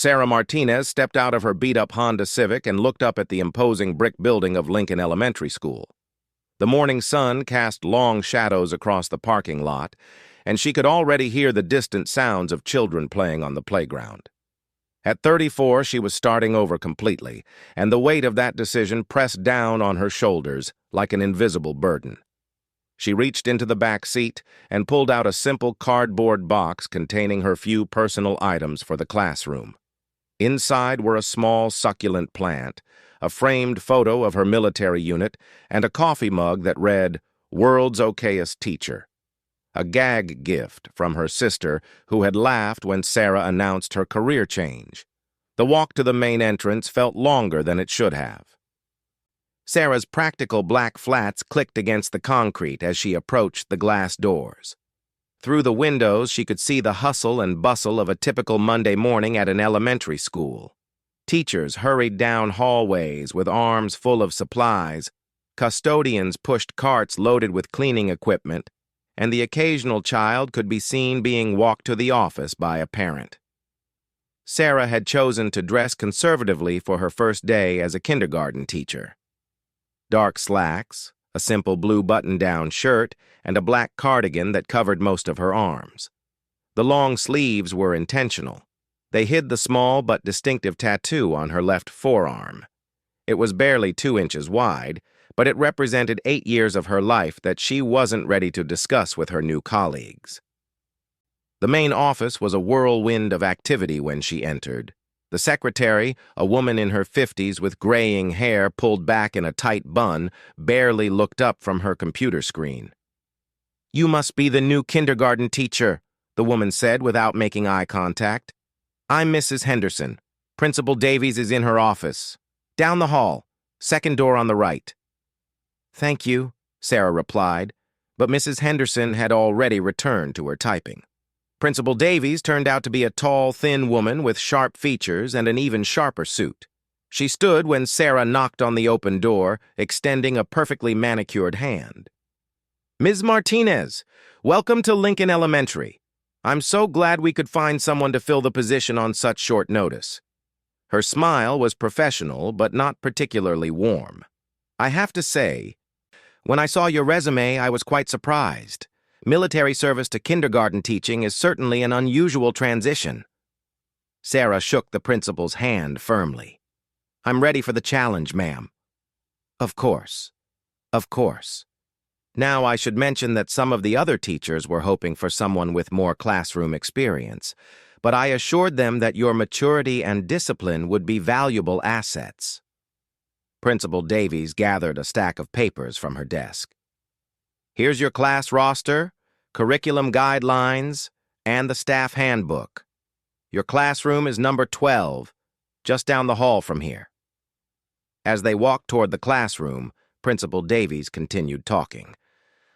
Sarah Martinez stepped out of her beat-up Honda Civic and looked up at the imposing brick building of Lincoln Elementary School. The morning sun cast long shadows across the parking lot, and she could already hear the distant sounds of children playing on the playground. At 34, she was starting over completely, and the weight of that decision pressed down on her shoulders like an invisible burden. She reached into the back seat and pulled out a simple cardboard box containing her few personal items for the classroom. Inside were a small, succulent plant, a framed photo of her military unit, and a coffee mug that read, "World's Okayest Teacher," a gag gift from her sister who had laughed when Sarah announced her career change. The walk to the main entrance felt longer than it should have. Sarah's practical black flats clicked against the concrete as she approached the glass doors. Through the windows, she could see the hustle and bustle of a typical Monday morning at an elementary school. Teachers hurried down hallways with arms full of supplies, custodians pushed carts loaded with cleaning equipment, and the occasional child could be seen being walked to the office by a parent. Sarah had chosen to dress conservatively for her first day as a kindergarten teacher. Dark slacks, a simple blue button-down shirt, and a black cardigan that covered most of her arms. The long sleeves were intentional. They hid the small but distinctive tattoo on her left forearm. It was barely 2 inches wide, but it represented 8 years of her life that she wasn't ready to discuss with her new colleagues. The main office was a whirlwind of activity when she entered. The secretary, a woman in her 50s with graying hair pulled back in a tight bun, barely looked up from her computer screen. "You must be the new kindergarten teacher," the woman said without making eye contact. "I'm Mrs. Henderson. Principal Davies is in her office. Down the hall, second door on the right." "Thank you," Sarah replied, but Mrs. Henderson had already returned to her typing. Principal Davies turned out to be a tall, thin woman with sharp features and an even sharper suit. She stood when Sarah knocked on the open door, extending a perfectly manicured hand. "Ms. Martinez, welcome to Lincoln Elementary. I'm so glad we could find someone to fill the position on such short notice." Her smile was professional, but not particularly warm. "I have to say, when I saw your resume, I was quite surprised. Military service to kindergarten teaching is certainly an unusual transition." Sarah shook the principal's hand firmly. "I'm ready for the challenge, ma'am." "Of course. Of course. Now I should mention that some of the other teachers were hoping for someone with more classroom experience, but I assured them that your maturity and discipline would be valuable assets." Principal Davies gathered a stack of papers from her desk. "Here's your class roster, curriculum guidelines, and the staff handbook. Your classroom is number 12, just down the hall from here." As they walked toward the classroom, Principal Davies continued talking.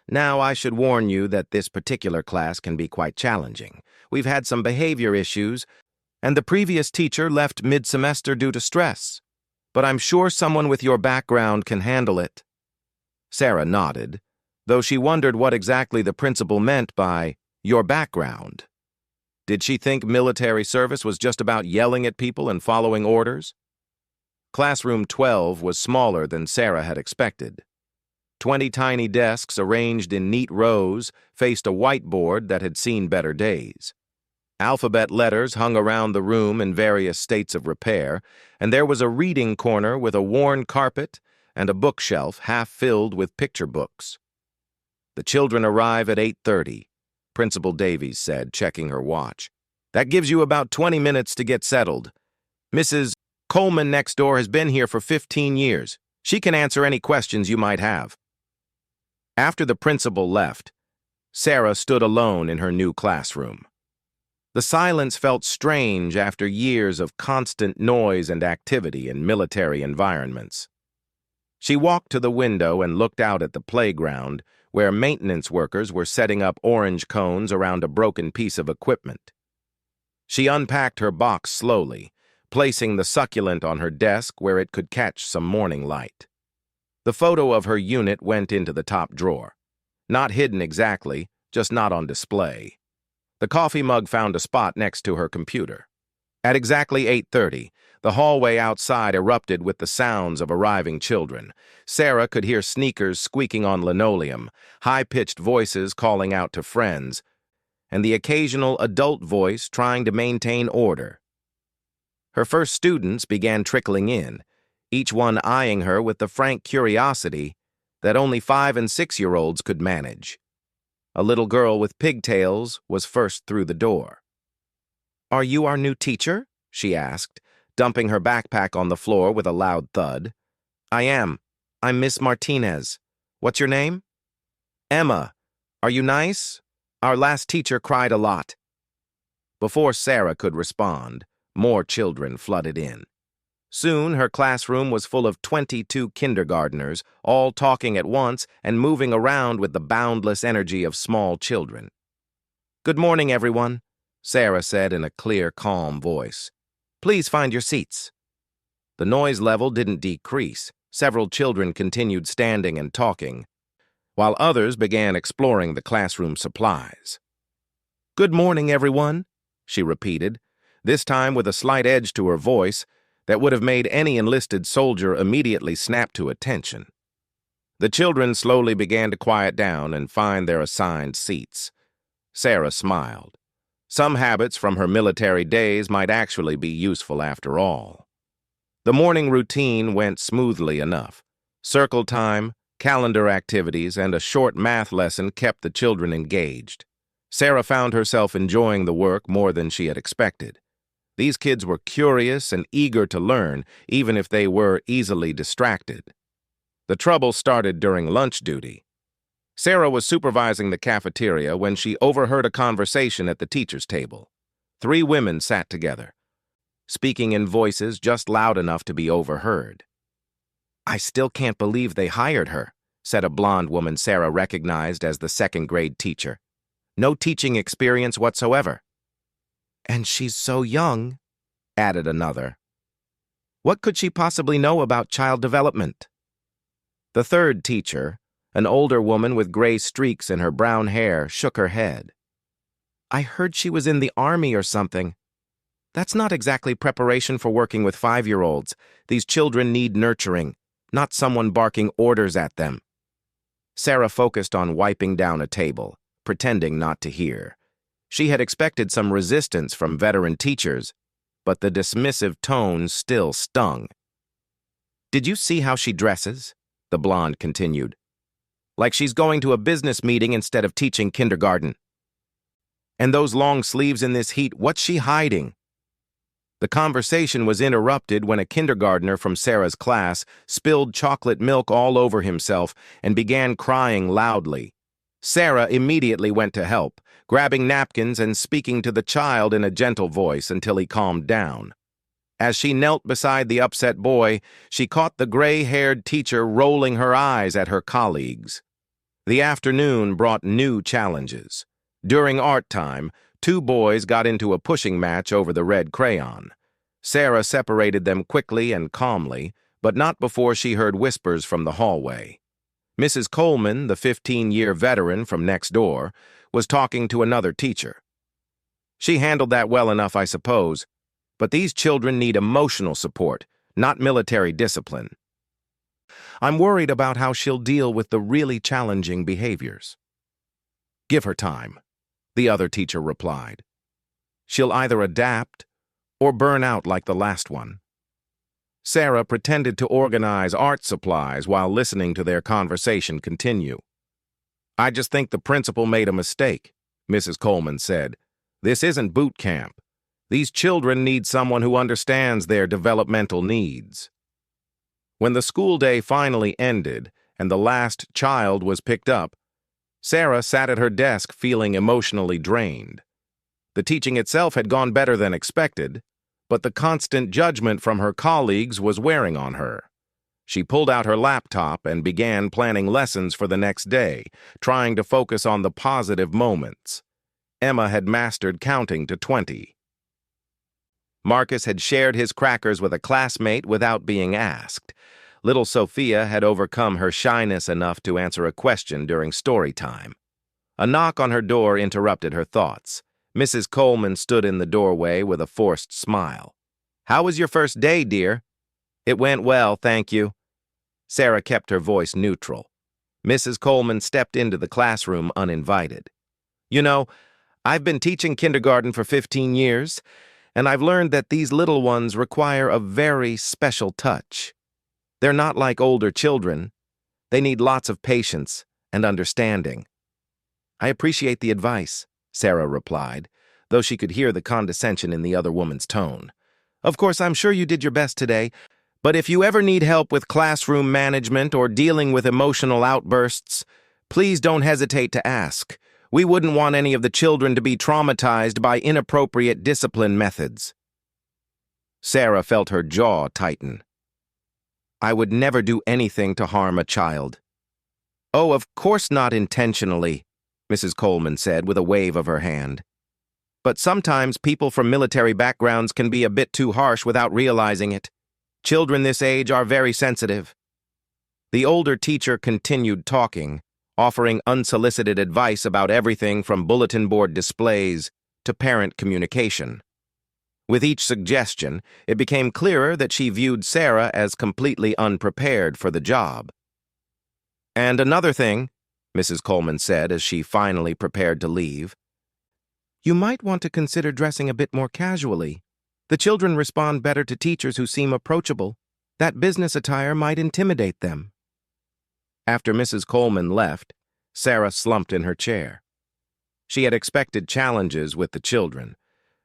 "Now, I should warn you that this particular class can be quite challenging. We've had some behavior issues, and the previous teacher left mid-semester due to stress. But I'm sure someone with your background can handle it." Sarah nodded, though she wondered what exactly the principal meant by "your background." Did she think military service was just about yelling at people and following orders? Classroom 12 was smaller than Sarah had expected. 20 tiny desks arranged in neat rows faced a whiteboard that had seen better days. Alphabet letters hung around the room in various states of repair, and there was a reading corner with a worn carpet and a bookshelf half filled with picture books. "The children arrive at 8:30, Principal Davies said, checking her watch. "That gives you about 20 minutes to get settled. Mrs. Coleman next door has been here for 15 years. She can answer any questions you might have." After the principal left, Sarah stood alone in her new classroom. The silence felt strange after years of constant noise and activity in military environments. She walked to the window and looked out at the playground, where maintenance workers were setting up orange cones around a broken piece of equipment. She unpacked her box slowly, placing the succulent on her desk where it could catch some morning light. The photo of her unit went into the top drawer. Not hidden exactly, just not on display. The coffee mug found a spot next to her computer. At exactly 8:30, the hallway outside erupted with the sounds of arriving children. Sarah could hear sneakers squeaking on linoleum, high-pitched voices calling out to friends, and the occasional adult voice trying to maintain order. Her first students began trickling in, each one eyeing her with the frank curiosity that only 5- and 6-year-olds could manage. A little girl with pigtails was first through the door. "Are you our new teacher?" she asked, dumping her backpack on the floor with a loud thud. "I am. I'm Miss Martinez. What's your name?" "Emma. Are you nice? Our last teacher cried a lot." Before Sarah could respond, more children flooded in. Soon, her classroom was full of 22 kindergartners, all talking at once and moving around with the boundless energy of small children. "Good morning, everyone," Sarah said in a clear, calm voice. "Please find your seats." The noise level didn't decrease. Several children continued standing and talking, while others began exploring the classroom supplies. "Good morning, everyone," she repeated, this time with a slight edge to her voice that would have made any enlisted soldier immediately snap to attention. The children slowly began to quiet down and find their assigned seats. Sarah smiled. Some habits from her military days might actually be useful after all. The morning routine went smoothly enough. Circle time, calendar activities, and a short math lesson kept the children engaged. Sarah found herself enjoying the work more than she had expected. These kids were curious and eager to learn, even if they were easily distracted. The trouble started during lunch duty. Sarah was supervising the cafeteria when she overheard a conversation at the teacher's table. 3 women sat together, speaking in voices just loud enough to be overheard. "I still can't believe they hired her," said a blonde woman Sarah recognized as the second-grade teacher. "No teaching experience whatsoever." "And she's so young," added another. "What could she possibly know about child development?" The third teacher, an older woman with gray streaks in her brown hair, shook her head. "I heard she was in the army or something. That's not exactly preparation for working with 5-year-olds. These children need nurturing, not someone barking orders at them." Sarah focused on wiping down a table, pretending not to hear. She had expected some resistance from veteran teachers, but the dismissive tone still stung. "Did you see how she dresses?" the blonde continued. "Like she's going to a business meeting instead of teaching kindergarten. And those long sleeves in this heat, what's she hiding?" The conversation was interrupted when a kindergartner from Sarah's class spilled chocolate milk all over himself and began crying loudly. Sarah immediately went to help, grabbing napkins and speaking to the child in a gentle voice until he calmed down. As she knelt beside the upset boy, she caught the gray-haired teacher rolling her eyes at her colleagues. The afternoon brought new challenges. During art time, 2 boys got into a pushing match over the red crayon. Sarah separated them quickly and calmly, but not before she heard whispers from the hallway. Mrs. Coleman, the 15-year veteran from next door, was talking to another teacher. "She handled that well enough, I suppose, but these children need emotional support, not military discipline. I'm worried about how she'll deal with the really challenging behaviors." "Give her time," the other teacher replied. "She'll either adapt or burn out like the last one." Sarah pretended to organize art supplies while listening to their conversation continue. "I just think the principal made a mistake," Mrs. Coleman said. "This isn't boot camp. These children need someone who understands their developmental needs." When the school day finally ended and the last child was picked up, Sarah sat at her desk feeling emotionally drained. The teaching itself had gone better than expected, but the constant judgment from her colleagues was wearing on her. She pulled out her laptop and began planning lessons for the next day, trying to focus on the positive moments. Emma had mastered counting to 20. Marcus had shared his crackers with a classmate without being asked. Little Sophia had overcome her shyness enough to answer a question during story time. A knock on her door interrupted her thoughts. Mrs. Coleman stood in the doorway with a forced smile. "How was your first day, dear?" "It went well, thank you." Sarah kept her voice neutral. Mrs. Coleman stepped into the classroom uninvited. "You know, I've been teaching kindergarten for 15 years, and I've learned that these little ones require a very special touch. They're not like older children. They need lots of patience and understanding." "I appreciate the advice," Sarah replied, though she could hear the condescension in the other woman's tone. "Of course, I'm sure you did your best today, but if you ever need help with classroom management or dealing with emotional outbursts, please don't hesitate to ask. We wouldn't want any of the children to be traumatized by inappropriate discipline methods." Sarah felt her jaw tighten. "I would never do anything to harm a child." "Oh, of course not intentionally," Mrs. Coleman said with a wave of her hand. "But sometimes people from military backgrounds can be a bit too harsh without realizing it. Children this age are very sensitive." The older teacher continued talking, offering unsolicited advice about everything from bulletin board displays to parent communication. With each suggestion, it became clearer that she viewed Sarah as completely unprepared for the job. "And another thing," Mrs. Coleman said as she finally prepared to leave, "you might want to consider dressing a bit more casually. The children respond better to teachers who seem approachable. That business attire might intimidate them." After Mrs. Coleman left, Sarah slumped in her chair. She had expected challenges with the children,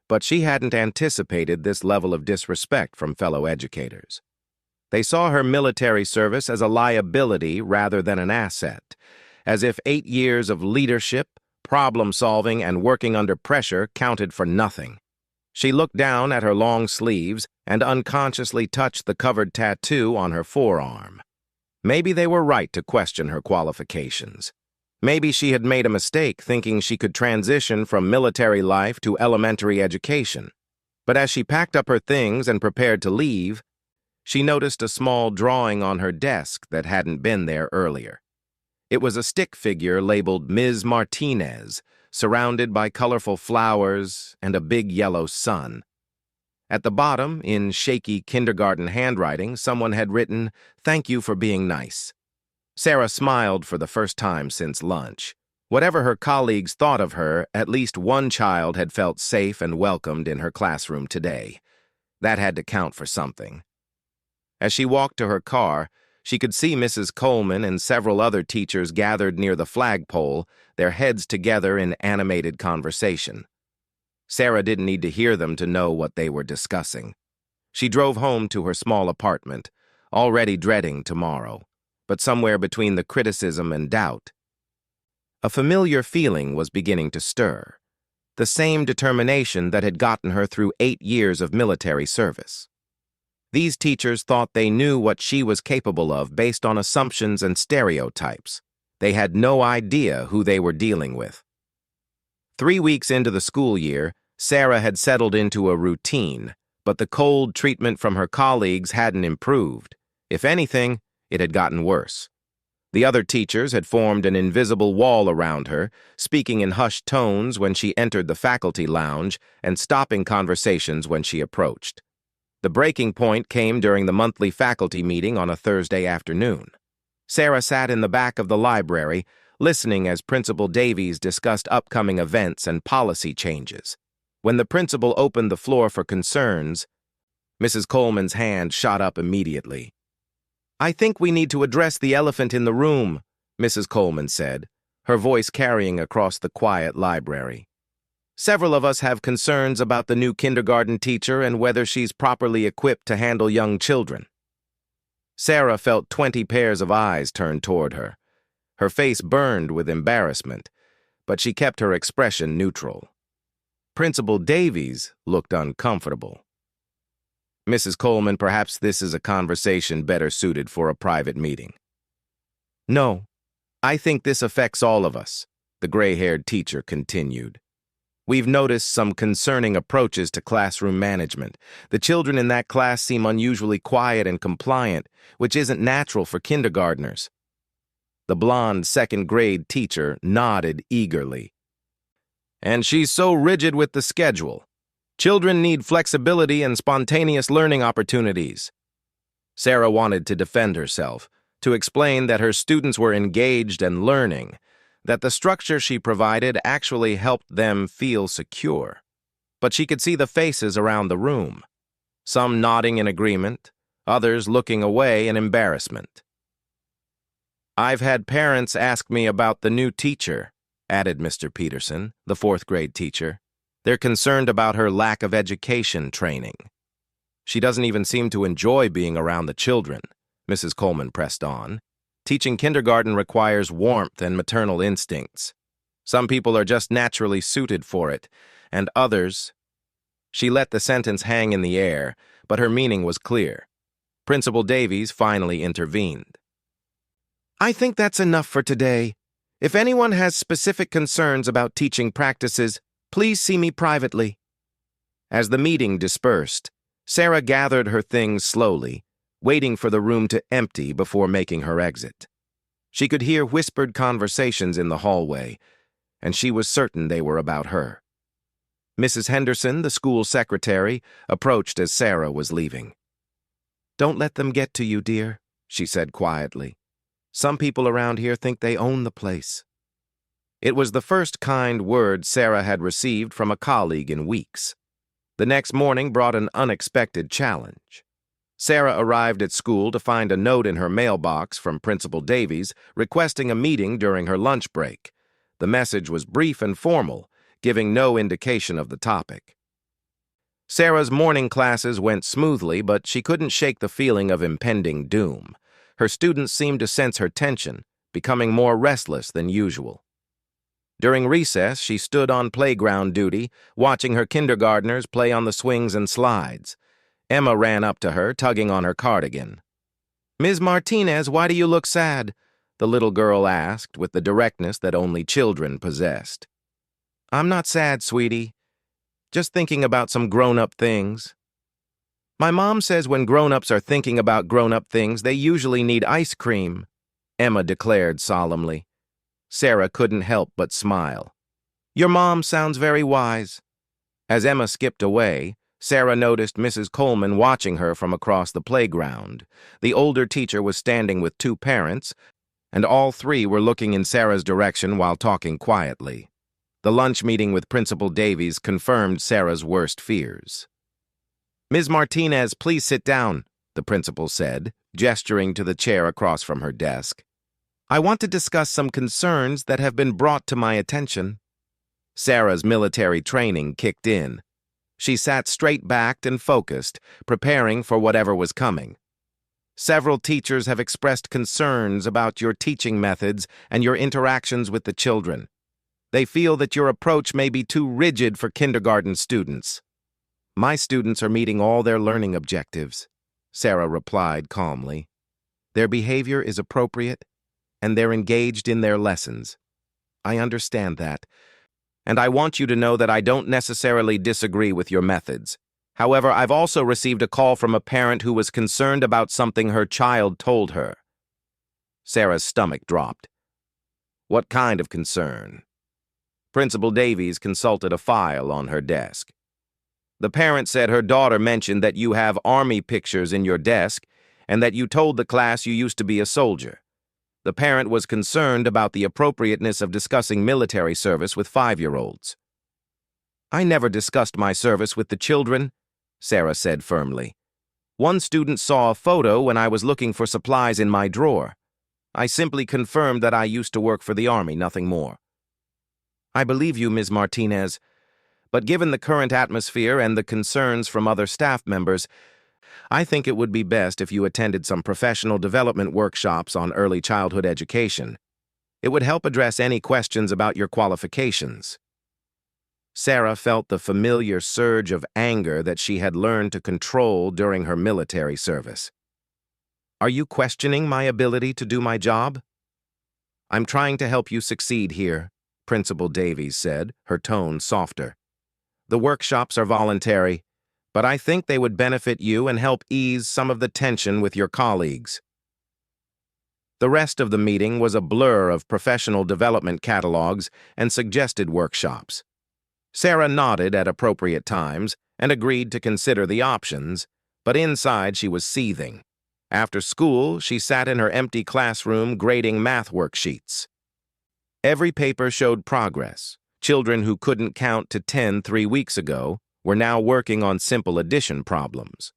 but she hadn't anticipated this level of disrespect from fellow educators. They saw her military service as a liability rather than an asset, as if 8 years of leadership, problem-solving, and working under pressure counted for nothing. She looked down at her long sleeves and unconsciously touched the covered tattoo on her forearm. Maybe they were right to question her qualifications. Maybe she had made a mistake thinking she could transition from military life to elementary education. But as she packed up her things and prepared to leave, she noticed a small drawing on her desk that hadn't been there earlier. It was a stick figure labeled Ms. Martinez, surrounded by colorful flowers and a big yellow sun. At the bottom, in shaky kindergarten handwriting, someone had written, "Thank you for being nice." Sarah smiled for the first time since lunch. Whatever her colleagues thought of her, at least one child had felt safe and welcomed in her classroom today. That had to count for something. As she walked to her car, she could see Mrs. Coleman and several other teachers gathered near the flagpole, their heads together in animated conversation. Sarah didn't need to hear them to know what they were discussing. She drove home to her small apartment, already dreading tomorrow, but somewhere between the criticism and doubt. A familiar feeling was beginning to stir, the same determination that had gotten her through 8 years of military service. These teachers thought they knew what she was capable of based on assumptions and stereotypes. They had no idea who they were dealing with. 3 weeks into the school year, Sarah had settled into a routine, but the cold treatment from her colleagues hadn't improved. If anything, it had gotten worse. The other teachers had formed an invisible wall around her, speaking in hushed tones when she entered the faculty lounge and stopping conversations when she approached. The breaking point came during the monthly faculty meeting on a Thursday afternoon. Sarah sat in the back of the library, listening as Principal Davies discussed upcoming events and policy changes. When the principal opened the floor for concerns, Mrs. Coleman's hand shot up immediately. "I think we need to address the elephant in the room," Mrs. Coleman said, her voice carrying across the quiet library. "Several of us have concerns about the new kindergarten teacher and whether she's properly equipped to handle young children." Sarah felt 20 pairs of eyes turned toward her. Her face burned with embarrassment, but she kept her expression neutral. Principal Davies looked uncomfortable. "Mrs. Coleman, perhaps this is a conversation better suited for a private meeting." "No, I think this affects all of us," the gray-haired teacher continued. "We've noticed some concerning approaches to classroom management. The children in that class seem unusually quiet and compliant, which isn't natural for kindergartners." The blonde second-grade teacher nodded eagerly. And she's so rigid with the schedule. Children need flexibility and spontaneous learning opportunities. Sarah wanted to defend herself, to explain that her students were engaged and learning, that the structure she provided actually helped them feel secure. But she could see the faces around the room, some nodding in agreement, others looking away in embarrassment. "I've had parents ask me about the new teacher," added Mr. Peterson, the fourth-grade teacher. "They're concerned about her lack of education training." "She doesn't even seem to enjoy being around the children," Mrs. Coleman pressed on. "Teaching kindergarten requires warmth and maternal instincts. Some people are just naturally suited for it, and others—" She let the sentence hang in the air, but her meaning was clear. Principal Davies finally intervened. "I think that's enough for today. If anyone has specific concerns about teaching practices, please see me privately." As the meeting dispersed, Sarah gathered her things slowly, waiting for the room to empty before making her exit. She could hear whispered conversations in the hallway, and she was certain they were about her. Mrs. Henderson, the school secretary, approached as Sarah was leaving. "Don't let them get to you, dear," she said quietly. "Some people around here think they own the place." It was the first kind word Sarah had received from a colleague in weeks. The next morning brought an unexpected challenge. Sarah arrived at school to find a note in her mailbox from Principal Davies requesting a meeting during her lunch break. The message was brief and formal, giving no indication of the topic. Sarah's morning classes went smoothly, but she couldn't shake the feeling of impending doom. Her students seemed to sense her tension, becoming more restless than usual. During recess, she stood on playground duty, watching her kindergartners play on the swings and slides. Emma ran up to her, tugging on her cardigan. "Ms. Martinez, why do you look sad?" the little girl asked, with the directness that only children possessed. "I'm not sad, sweetie. Just thinking about some grown-up things." "My mom says when grown-ups are thinking about grown-up things, they usually need ice cream," Emma declared solemnly. Sarah couldn't help but smile. "Your mom sounds very wise." As Emma skipped away, Sarah noticed Mrs. Coleman watching her from across the playground. The older teacher was standing with two parents, and all three were looking in Sarah's direction while talking quietly. The lunch meeting with Principal Davies confirmed Sarah's worst fears. "Ms. Martinez, please sit down," the principal said, gesturing to the chair across from her desk. "I want to discuss some concerns that have been brought to my attention." Sarah's military training kicked in. She sat straight-backed and focused, preparing for whatever was coming. "Several teachers have expressed concerns about your teaching methods and your interactions with the children. They feel that your approach may be too rigid for kindergarten students." "My students are meeting all their learning objectives," Sarah replied calmly. "Their behavior is appropriate, and they're engaged in their lessons. I understand that, and I want you to know that I don't necessarily disagree with your methods. However, I've also received a call from a parent who was concerned about something her child told her." Sarah's stomach dropped. "What kind of concern?" Principal Davies consulted a file on her desk. "The parent said her daughter mentioned that you have Army pictures in your desk and that you told the class you used to be a soldier. The parent was concerned about the appropriateness of discussing military service with 5-year-olds. "I never discussed my service with the children," Sarah said firmly. "One student saw a photo when I was looking for supplies in my drawer. I simply confirmed that I used to work for the Army, nothing more." "I believe you, Ms. Martinez, but given the current atmosphere and the concerns from other staff members, I think it would be best if you attended some professional development workshops on early childhood education. It would help address any questions about your qualifications." Sarah felt the familiar surge of anger that she had learned to control during her military service. "Are you questioning my ability to do my job?" "I'm trying to help you succeed here," Principal Davies said, her tone softer. "The workshops are voluntary, but I think they would benefit you and help ease some of the tension with your colleagues." The rest of the meeting was a blur of professional development catalogs and suggested workshops. Sarah nodded at appropriate times and agreed to consider the options, but inside she was seething. After school, she sat in her empty classroom grading math worksheets. Every paper showed progress. Children who couldn't count to 10 3 weeks ago were now working on simple addition problems.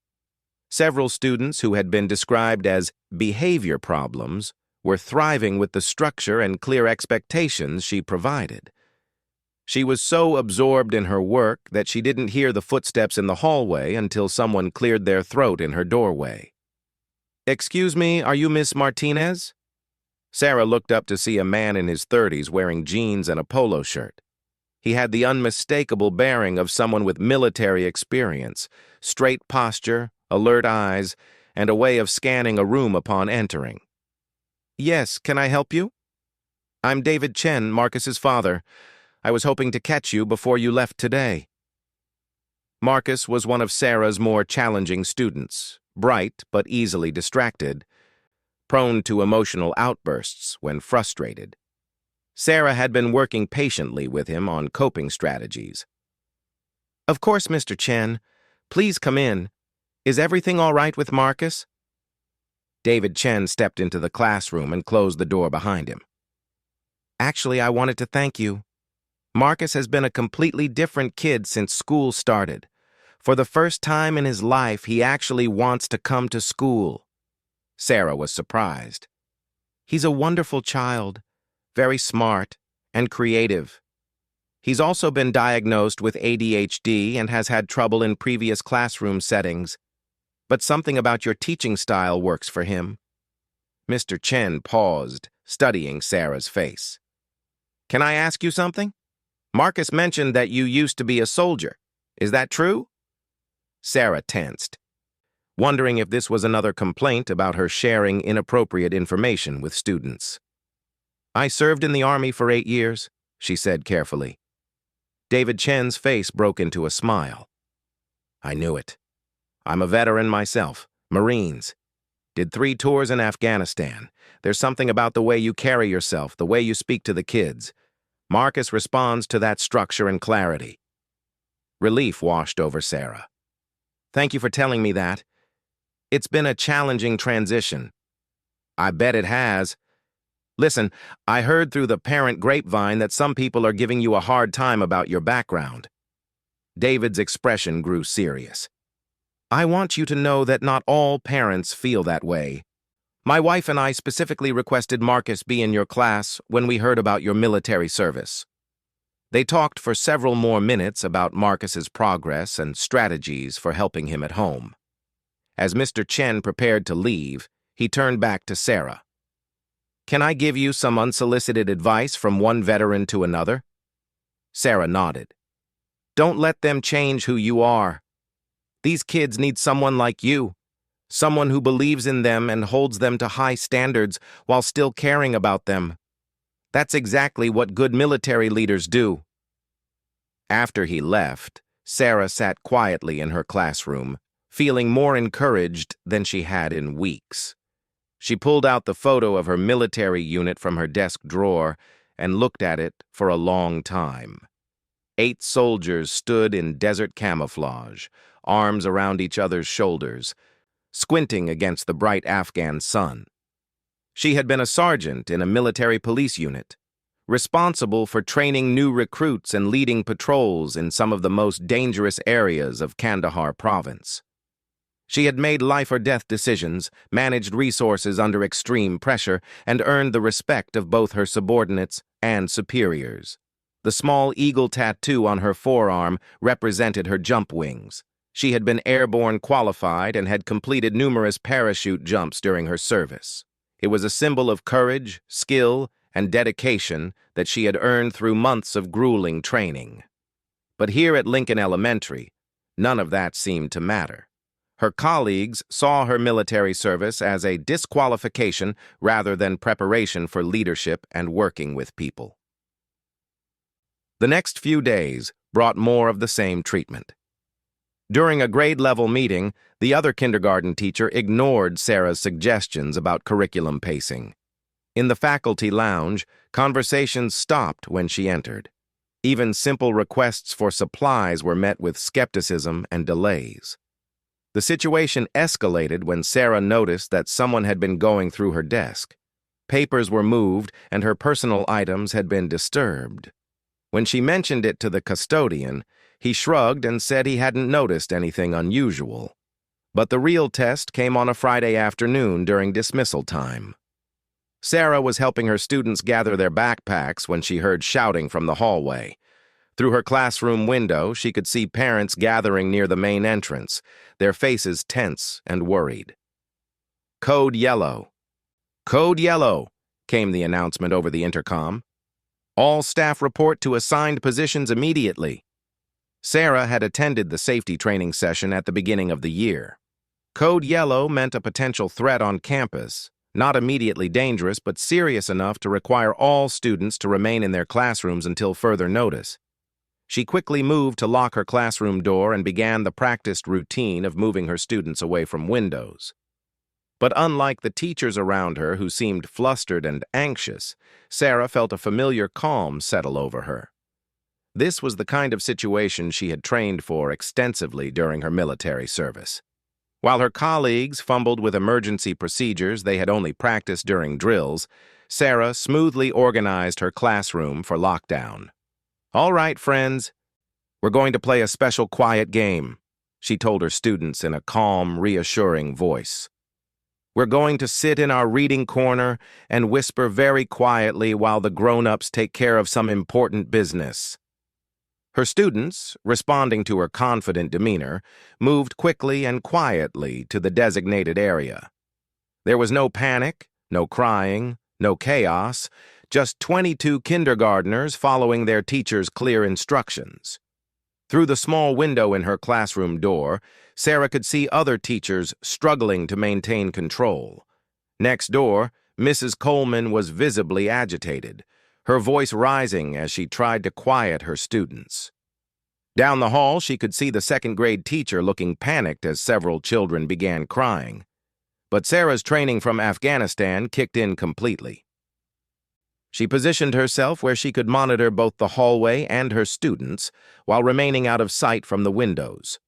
Several students who had been described as behavior problems were thriving with the structure and clear expectations she provided. She was so absorbed in her work that she didn't hear the footsteps in the hallway until someone cleared their throat in her doorway. "Excuse me, are you Miss Martinez?" Sarah looked up to see a man in his 30s wearing jeans and a polo shirt. He had the unmistakable bearing of someone with military experience, straight posture, alert eyes, and a way of scanning a room upon entering. "Yes, can I help you?" "I'm David Chen, Marcus's father. I was hoping to catch you before you left today." Marcus was one of Sarah's more challenging students, bright but easily distracted, prone to emotional outbursts when frustrated. Sarah had been working patiently with him on coping strategies. "Of course, Mr. Chen. Please come in. Is everything all right with Marcus?" David Chen stepped into the classroom and closed the door behind him. "Actually, I wanted to thank you. Marcus has been a completely different kid since school started. For the first time in his life, he actually wants to come to school." Sarah was surprised. "He's a wonderful child, very smart and creative. He's also been diagnosed with ADHD and has had trouble in previous classroom settings. But something about your teaching style works for him." Mr. Chen paused, studying Sarah's face. "Can I ask you something? Marcus mentioned that you used to be a soldier. Is that true?" Sarah tensed, wondering if this was another complaint about her sharing inappropriate information with students. "I served in the Army for 8 years, she said carefully. David Chen's face broke into a smile. "I knew it. I'm a veteran myself, Marines. Did 3 tours in Afghanistan. There's something about the way you carry yourself, the way you speak to the kids. Marcus responds to that structure and clarity." Relief washed over Sarah. "Thank you for telling me that. It's been a challenging transition." "I bet it has. Listen, I heard through the parent grapevine that some people are giving you a hard time about your background." David's expression grew serious. "I want you to know that not all parents feel that way. My wife and I specifically requested Marcus be in your class when we heard about your military service." They talked for several more minutes about Marcus's progress and strategies for helping him at home. As Mr. Chen prepared to leave, he turned back to Sarah. "Can I give you some unsolicited advice from one veteran to another?" Sarah nodded. "Don't let them change who you are. These kids need someone like you, someone who believes in them and holds them to high standards while still caring about them. That's exactly what good military leaders do." After he left, Sarah sat quietly in her classroom, feeling more encouraged than she had in weeks. She pulled out the photo of her military unit from her desk drawer and looked at it for a long time. 8 soldiers stood in desert camouflage, arms around each other's shoulders, squinting against the bright Afghan sun. She had been a sergeant in a military police unit, responsible for training new recruits and leading patrols in some of the most dangerous areas of Kandahar province. She had made life-or-death decisions, managed resources under extreme pressure, and earned the respect of both her subordinates and superiors. The small eagle tattoo on her forearm represented her jump wings. She had been airborne qualified and had completed numerous parachute jumps during her service. It was a symbol of courage, skill, and dedication that she had earned through months of grueling training. But here at Lincoln Elementary, none of that seemed to matter. Her colleagues saw her military service as a disqualification rather than preparation for leadership and working with people. The next few days brought more of the same treatment. During a grade-level meeting, the other kindergarten teacher ignored Sarah's suggestions about curriculum pacing. In the faculty lounge, conversations stopped when she entered. Even simple requests for supplies were met with skepticism and delays. The situation escalated when Sarah noticed that someone had been going through her desk. Papers were moved and her personal items had been disturbed. When she mentioned it to the custodian, he shrugged and said he hadn't noticed anything unusual. But the real test came on a Friday afternoon during dismissal time. Sarah was helping her students gather their backpacks when she heard shouting from the hallway. Through her classroom window, she could see parents gathering near the main entrance, their faces tense and worried. "Code yellow." "Code yellow," came the announcement over the intercom. "All staff report to assigned positions immediately." Sarah had attended the safety training session at the beginning of the year. Code yellow meant a potential threat on campus, not immediately dangerous but serious enough to require all students to remain in their classrooms until further notice. She quickly moved to lock her classroom door and began the practiced routine of moving her students away from windows. But unlike the teachers around her who seemed flustered and anxious, Sarah felt a familiar calm settle over her. This was the kind of situation she had trained for extensively during her military service. While her colleagues fumbled with emergency procedures they had only practiced during drills, Sarah smoothly organized her classroom for lockdown. "All right, friends, we're going to play a special quiet game," she told her students in a calm, reassuring voice. "We're going to sit in our reading corner and whisper very quietly while the grown-ups take care of some important business." Her students, responding to her confident demeanor, moved quickly and quietly to the designated area. There was no panic, no crying, no chaos, just 22 kindergartners following their teacher's clear instructions. Through the small window in her classroom door, Sarah could see other teachers struggling to maintain control. Next door, Mrs. Coleman was visibly agitated, her voice rising as she tried to quiet her students. Down the hall, she could see the second-grade teacher looking panicked as several children began crying. But Sarah's training from Afghanistan kicked in completely. She positioned herself where she could monitor both the hallway and her students while remaining out of sight from the windows.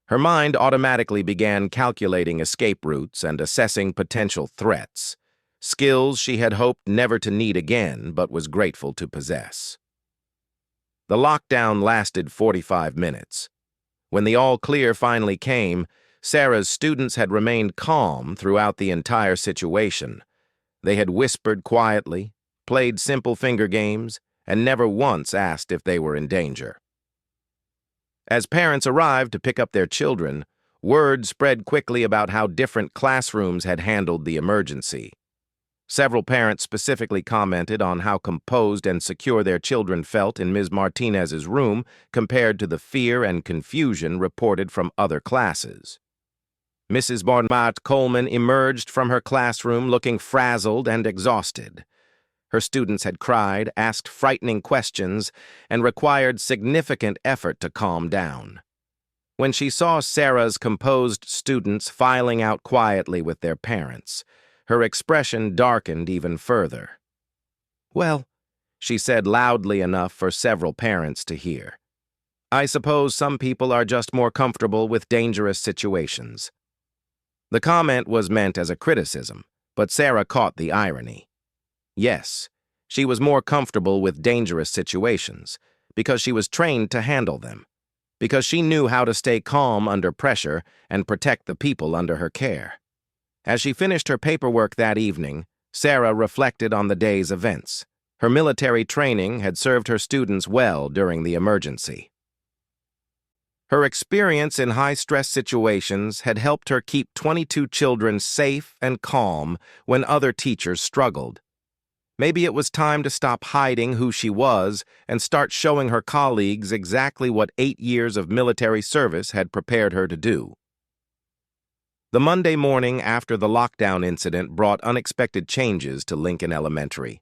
Her mind automatically began calculating escape routes and assessing potential threats, skills she had hoped never to need again but was grateful to possess. The lockdown lasted 45 minutes. When the all-clear finally came, Sarah's students had remained calm throughout the entire situation. They had whispered quietly, played simple finger games, and never once asked if they were in danger. As parents arrived to pick up their children, word spread quickly about how different classrooms had handled the emergency. Several parents specifically commented on how composed and secure their children felt in Ms. Martinez's room compared to the fear and confusion reported from other classes. Mrs. Barnett Coleman emerged from her classroom looking frazzled and exhausted. Her students had cried, asked frightening questions, and required significant effort to calm down. When she saw Sarah's composed students filing out quietly with their parents, her expression darkened even further. "Well," she said loudly enough for several parents to hear, "I suppose some people are just more comfortable with dangerous situations." The comment was meant as a criticism, but Sarah caught the irony. Yes, she was more comfortable with dangerous situations because she was trained to handle them, because she knew how to stay calm under pressure and protect the people under her care. As she finished her paperwork that evening, Sarah reflected on the day's events. Her military training had served her students well during the emergency. Her experience in high-stress situations had helped her keep 22 children safe and calm when other teachers struggled. Maybe it was time to stop hiding who she was and start showing her colleagues exactly what 8 years of military service had prepared her to do. The Monday morning after the lockdown incident brought unexpected changes to Lincoln Elementary.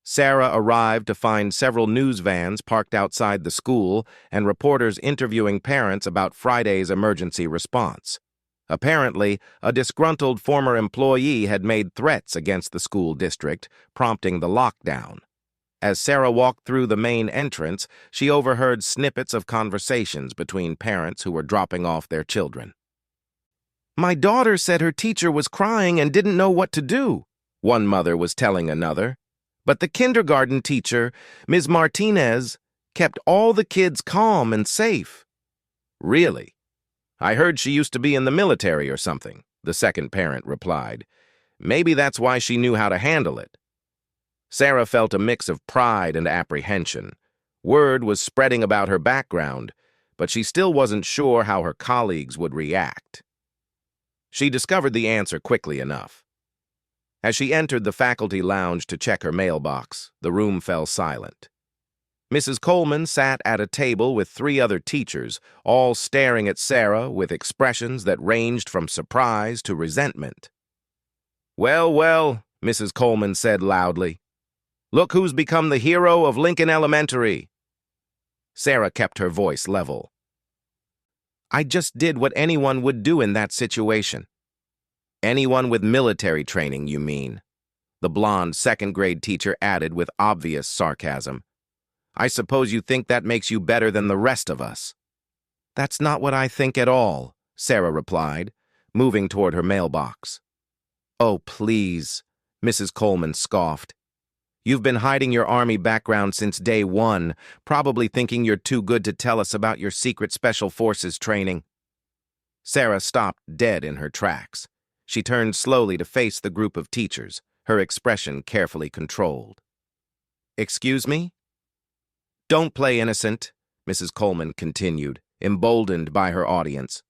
Sarah arrived to find several news vans parked outside the school and reporters interviewing parents about Friday's emergency response. Apparently, a disgruntled former employee had made threats against the school district, prompting the lockdown. As Sarah walked through the main entrance, she overheard snippets of conversations between parents who were dropping off their children. "My daughter said her teacher was crying and didn't know what to do," one mother was telling another. "But the kindergarten teacher, Ms. Martinez, kept all the kids calm and safe." "Really? I heard she used to be in the military or something," the second parent replied. "Maybe that's why she knew how to handle it." Sarah felt a mix of pride and apprehension. Word was spreading about her background, but she still wasn't sure how her colleagues would react. She discovered the answer quickly enough. As she entered the faculty lounge to check her mailbox, the room fell silent. Mrs. Coleman sat at a table with 3 other teachers, all staring at Sarah with expressions that ranged from surprise to resentment. "Well, well," Mrs. Coleman said loudly. "Look who's become the hero of Lincoln Elementary." Sarah kept her voice level. "I just did what anyone would do in that situation." "Anyone with military training, you mean?" the blonde second-grade teacher added with obvious sarcasm. "I suppose you think that makes you better than the rest of us." "That's not what I think at all," Sarah replied, moving toward her mailbox. "Oh, please," Mrs. Coleman scoffed. "You've been hiding your Army background since day one, probably thinking you're too good to tell us about your secret Special Forces training." Sarah stopped dead in her tracks. She turned slowly to face the group of teachers, her expression carefully controlled. "Excuse me?" "Don't play innocent," Mrs. Coleman continued, emboldened by her audience.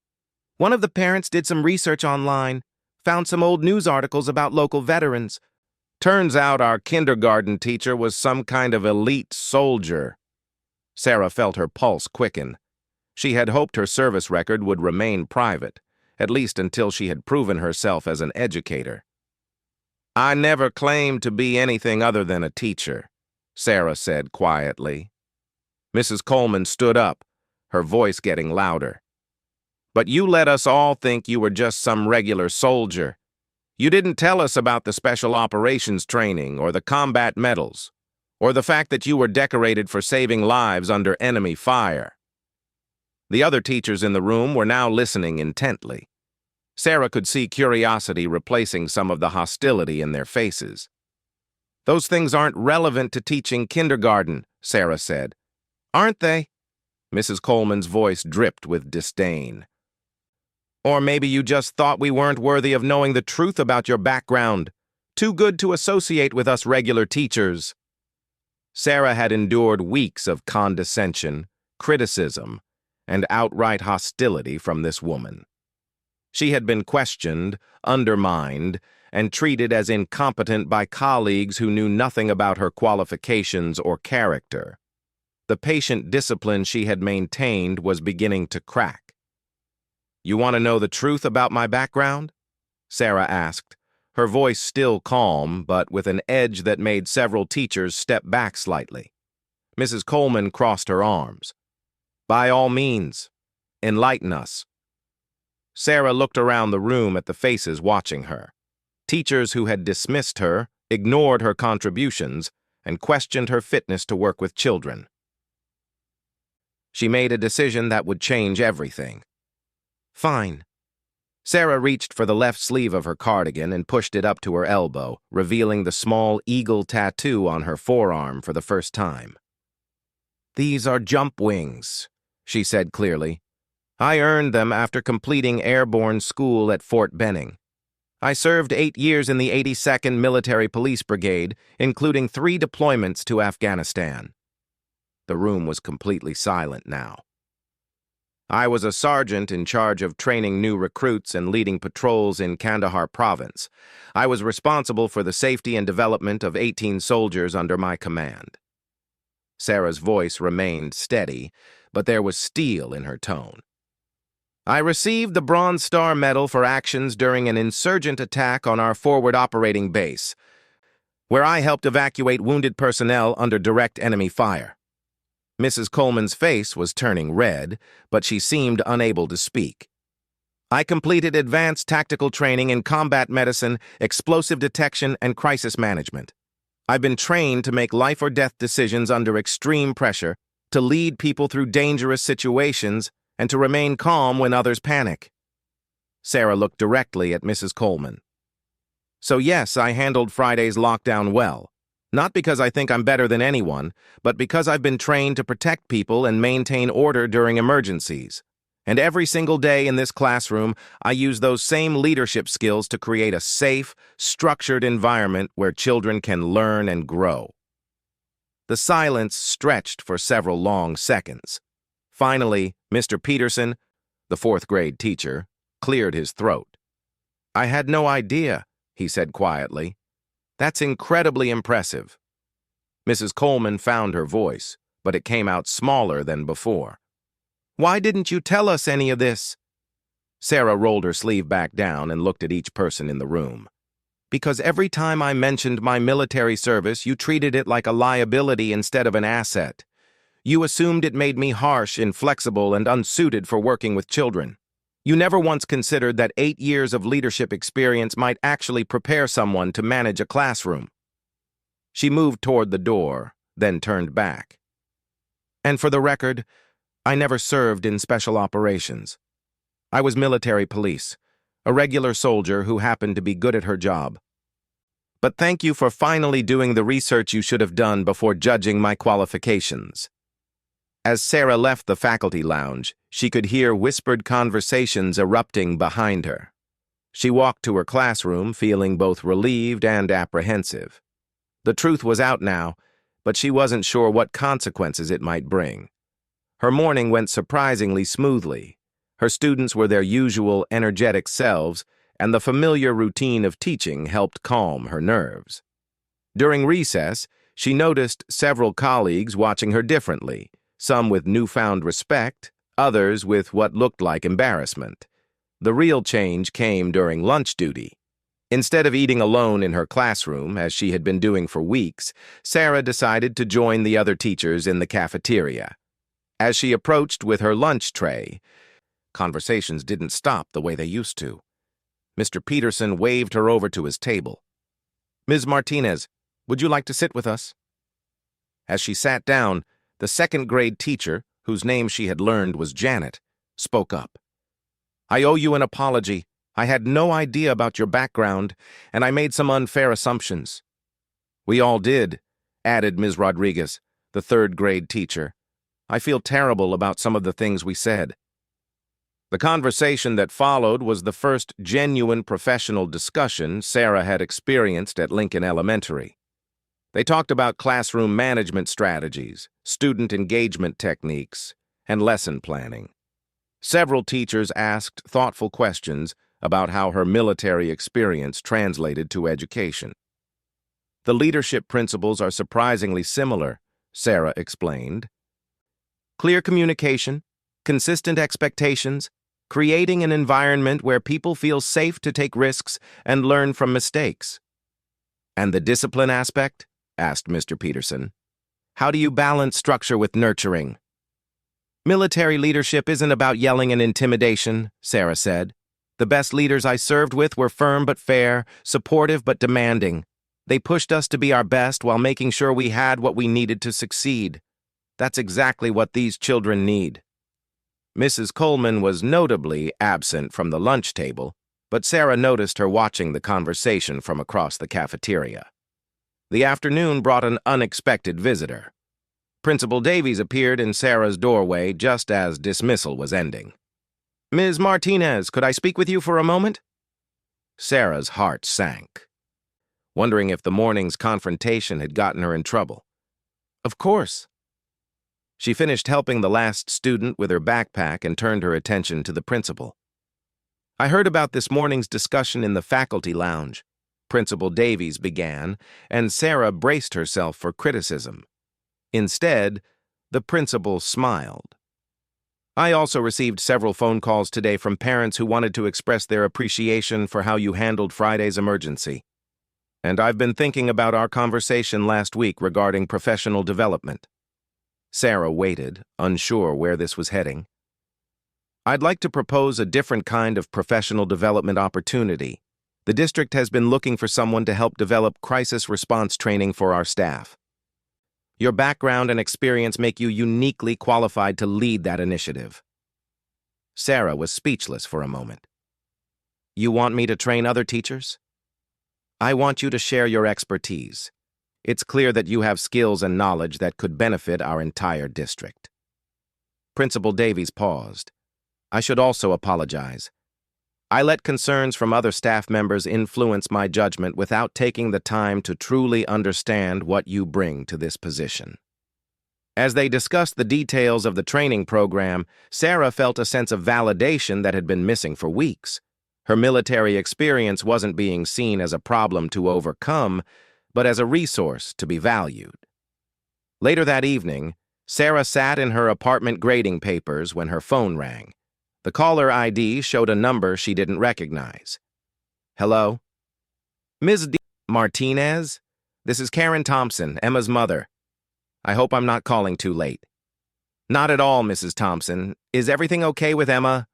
"One of the parents did some research online, found some old news articles about local veterans. Turns out our kindergarten teacher was some kind of elite soldier." Sarah felt her pulse quicken. She had hoped her service record would remain private, at least until she had proven herself as an educator. "I never claimed to be anything other than a teacher," Sarah said quietly. Mrs. Coleman stood up, her voice getting louder. "But you let us all think you were just some regular soldier. You didn't tell us about the special operations training or the combat medals, or the fact that you were decorated for saving lives under enemy fire." The other teachers in the room were now listening intently. Sarah could see curiosity replacing some of the hostility in their faces. "Those things aren't relevant to teaching kindergarten," Sarah said. "Aren't they?" Mrs. Coleman's voice dripped with disdain. "Or maybe you just thought we weren't worthy of knowing the truth about your background. Too good to associate with us regular teachers." Sarah had endured weeks of condescension, criticism, and outright hostility from this woman. She had been questioned, undermined, and treated as incompetent by colleagues who knew nothing about her qualifications or character. The patient discipline she had maintained was beginning to crack. "You want to know the truth about my background?" Sarah asked, her voice still calm, but with an edge that made several teachers step back slightly. Mrs. Coleman crossed her arms. "By all means, enlighten us." Sarah looked around the room at the faces watching her. Teachers who had dismissed her, ignored her contributions, and questioned her fitness to work with children. She made a decision that would change everything. "Fine." Sarah reached for the left sleeve of her cardigan and pushed it up to her elbow, revealing the small eagle tattoo on her forearm for the first time. "These are jump wings," she said clearly. "I earned them after completing airborne school at Fort Benning. I served 8 years in the 82nd Military Police Brigade, including 3 deployments to Afghanistan." The room was completely silent now. "I was a sergeant in charge of training new recruits and leading patrols in Kandahar province. I was responsible for the safety and development of 18 soldiers under my command." Sarah's voice remained steady, but there was steel in her tone. "I received the Bronze Star Medal for actions during an insurgent attack on our forward operating base, where I helped evacuate wounded personnel under direct enemy fire." Mrs. Coleman's face was turning red, but she seemed unable to speak. "I completed advanced tactical training in combat medicine, explosive detection, and crisis management. I've been trained to make life-or-death decisions under extreme pressure, to lead people through dangerous situations, and to remain calm when others panic. Sarah looked directly at Mrs. Coleman. So yes, I handled Friday's lockdown well. Not because I think I'm better than anyone, but because I've been trained to protect people and maintain order during emergencies. And every single day in this classroom, I use those same leadership skills to create a safe, structured environment where children can learn and grow. The silence stretched for several long seconds. Finally, Mr. Peterson, the fourth-grade teacher, cleared his throat. "I had no idea," he said quietly. "That's incredibly impressive." Mrs. Coleman found her voice, but it came out smaller than before. "Why didn't you tell us any of this?" Sarah rolled her sleeve back down and looked at each person in the room. "Because every time I mentioned my military service, you treated it like a liability instead of an asset. You assumed it made me harsh, inflexible, and unsuited for working with children. You never once considered that 8 years of leadership experience might actually prepare someone to manage a classroom." She moved toward the door, then turned back. "And for the record, I never served in special operations. I was military police, a regular soldier who happened to be good at her job. But thank you for finally doing the research you should have done before judging my qualifications." As Sarah left the faculty lounge, she could hear whispered conversations erupting behind her. She walked to her classroom, feeling both relieved and apprehensive. The truth was out now, but she wasn't sure what consequences it might bring. Her morning went surprisingly smoothly. Her students were their usual energetic selves, and the familiar routine of teaching helped calm her nerves. During recess, she noticed several colleagues watching her differently, some with newfound respect, others with what looked like embarrassment. The real change came during lunch duty. Instead of eating alone in her classroom, as she had been doing for weeks, Sarah decided to join the other teachers in the cafeteria. As she approached with her lunch tray, conversations didn't stop the way they used to. Mr. Peterson waved her over to his table. "Ms. Martinez, would you like to sit with us?" As she sat down, the second-grade teacher, whose name she had learned was Janet, spoke up. "I owe you an apology. I had no idea about your background, and I made some unfair assumptions." "We all did," added Ms. Rodriguez, the third-grade teacher. "I feel terrible about some of the things we said." The conversation that followed was the first genuine professional discussion Sarah had experienced at Lincoln Elementary. They talked about classroom management strategies, student engagement techniques, and lesson planning. Several teachers asked thoughtful questions about how her military experience translated to education. "The leadership principles are surprisingly similar," Sarah explained. "Clear communication, consistent expectations, creating an environment where people feel safe to take risks and learn from mistakes." "And the discipline aspect?" asked Mr. Peterson. "How do you balance structure with nurturing?" "Military leadership isn't about yelling and intimidation," Sarah said. "The best leaders I served with were firm but fair, supportive but demanding. They pushed us to be our best while making sure we had what we needed to succeed. That's exactly what these children need." Mrs. Coleman was notably absent from the lunch table, but Sarah noticed her watching the conversation from across the cafeteria. The afternoon brought an unexpected visitor. Principal Davies appeared in Sarah's doorway just as dismissal was ending. "Ms. Martinez, could I speak with you for a moment?" Sarah's heart sank, wondering if the morning's confrontation had gotten her in trouble. "Of course." She finished helping the last student with her backpack and turned her attention to the principal. "I heard about this morning's discussion in the faculty lounge," Principal Davies began, and Sarah braced herself for criticism. Instead, the principal smiled. "I also received several phone calls today from parents who wanted to express their appreciation for how you handled Friday's emergency. And I've been thinking about our conversation last week regarding professional development." Sarah waited, unsure where this was heading. "I'd like to propose a different kind of professional development opportunity," The district has been looking for someone to help develop crisis response training for our staff. Your background and experience make you uniquely qualified to lead that initiative." Sarah was speechless for a moment. "You want me to train other teachers?" "I want you to share your expertise. It's clear that you have skills and knowledge that could benefit our entire district." Principal Davies paused. "I should also apologize. I let concerns from other staff members influence my judgment without taking the time to truly understand what you bring to this position." As they discussed the details of the training program, Sarah felt a sense of validation that had been missing for weeks. Her military experience wasn't being seen as a problem to overcome, but as a resource to be valued. Later that evening, Sarah sat in her apartment grading papers when her phone rang. The caller ID showed a number she didn't recognize. "Hello? Ms. Martinez? This is Karen Thompson, Emma's mother. I hope I'm not calling too late." "Not at all, Mrs. Thompson. Is everything okay with Emma?"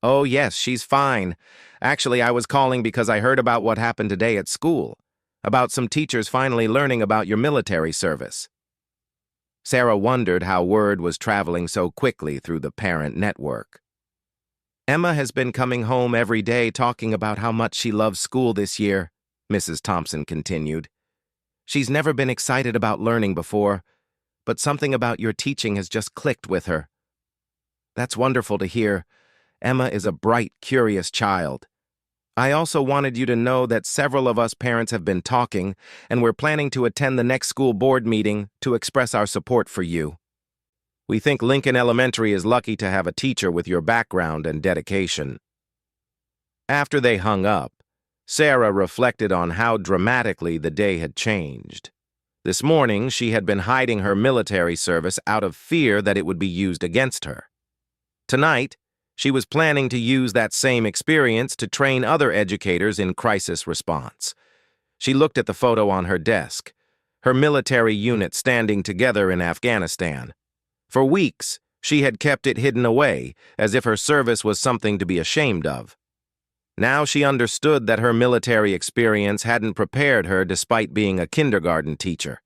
"Oh, yes, she's fine. Actually, I was calling because I heard about what happened today at school, about some teachers finally learning about your military service." Sarah wondered how word was traveling so quickly through the parent network. "Emma has been coming home every day talking about how much she loves school this year," Mrs. Thompson continued. "She's never been excited about learning before, but something about your teaching has just clicked with her." "That's wonderful to hear. Emma is a bright, curious child. I also wanted you to know that several of us parents have been talking, and we're planning to attend the next school board meeting to express our support for you. We think Lincoln Elementary is lucky to have a teacher with your background and dedication." After they hung up, Sarah reflected on how dramatically the day had changed. This morning, she had been hiding her military service out of fear that it would be used against her. Tonight, she was planning to use that same experience to train other educators in crisis response. She looked at the photo on her desk, her military unit standing together in Afghanistan. For weeks, she had kept it hidden away, as if her service was something to be ashamed of. Now she understood that her military experience hadn't prepared her despite being a kindergarten teacher.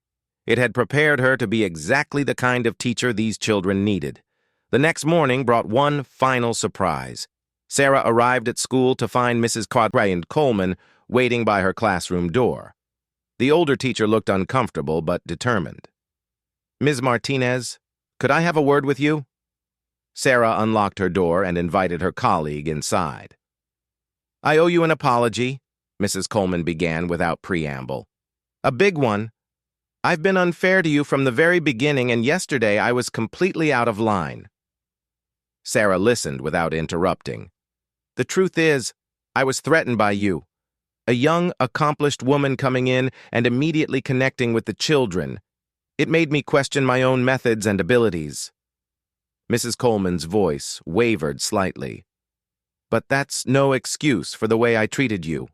It had prepared her to be exactly the kind of teacher these children needed. The next morning brought one final surprise. Sarah arrived at school to find Mrs. and Coleman waiting by her classroom door. The older teacher looked uncomfortable but determined. "Ms. Martinez, could I have a word with you?" Sarah unlocked her door and invited her colleague inside. "I owe you an apology," Mrs. Coleman began without preamble. "A big one. I've been unfair to you from the very beginning, and yesterday I was completely out of line." Sarah listened without interrupting. "The truth is, I was threatened by you. A young, accomplished woman coming in and immediately connecting with the children. It made me question my own methods and abilities." Mrs. Coleman's voice wavered slightly. "But that's no excuse for the way I treated you."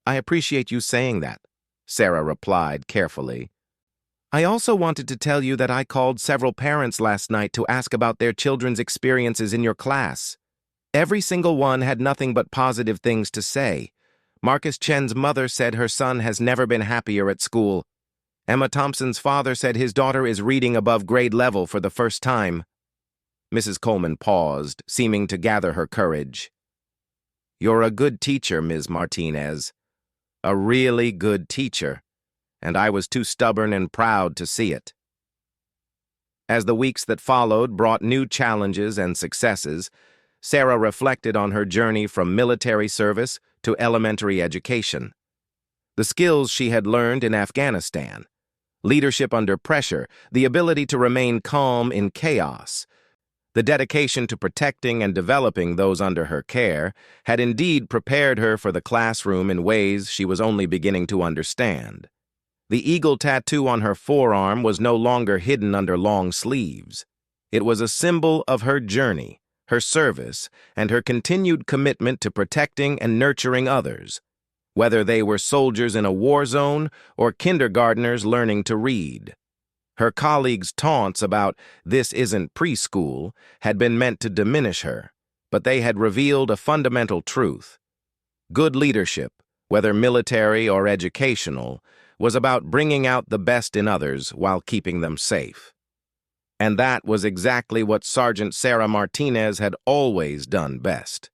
"I appreciate you saying that," Sarah replied carefully. "I also wanted to tell you that I called several parents last night to ask about their children's experiences in your class. Every single one had nothing but positive things to say. Marcus Chen's mother said her son has never been happier at school. Emma Thompson's father said his daughter is reading above grade level for the first time." Mrs. Coleman paused, seeming to gather her courage. "You're a good teacher, Ms. Martinez. A really good teacher, and I was too stubborn and proud to see it." As the weeks that followed brought new challenges and successes, Sarah reflected on her journey from military service to elementary education. The skills she had learned in Afghanistan, leadership under pressure, the ability to remain calm in chaos, the dedication to protecting and developing those under her care, had indeed prepared her for the classroom in ways she was only beginning to understand. The eagle tattoo on her forearm was no longer hidden under long sleeves. It was a symbol of her journey, her service, and her continued commitment to protecting and nurturing others, whether they were soldiers in a war zone or kindergartners learning to read. Her colleagues' taunts about "this isn't preschool" had been meant to diminish her, but they had revealed a fundamental truth. Good leadership, whether military or educational, was about bringing out the best in others while keeping them safe. And that was exactly what Sergeant Sarah Martinez had always done best.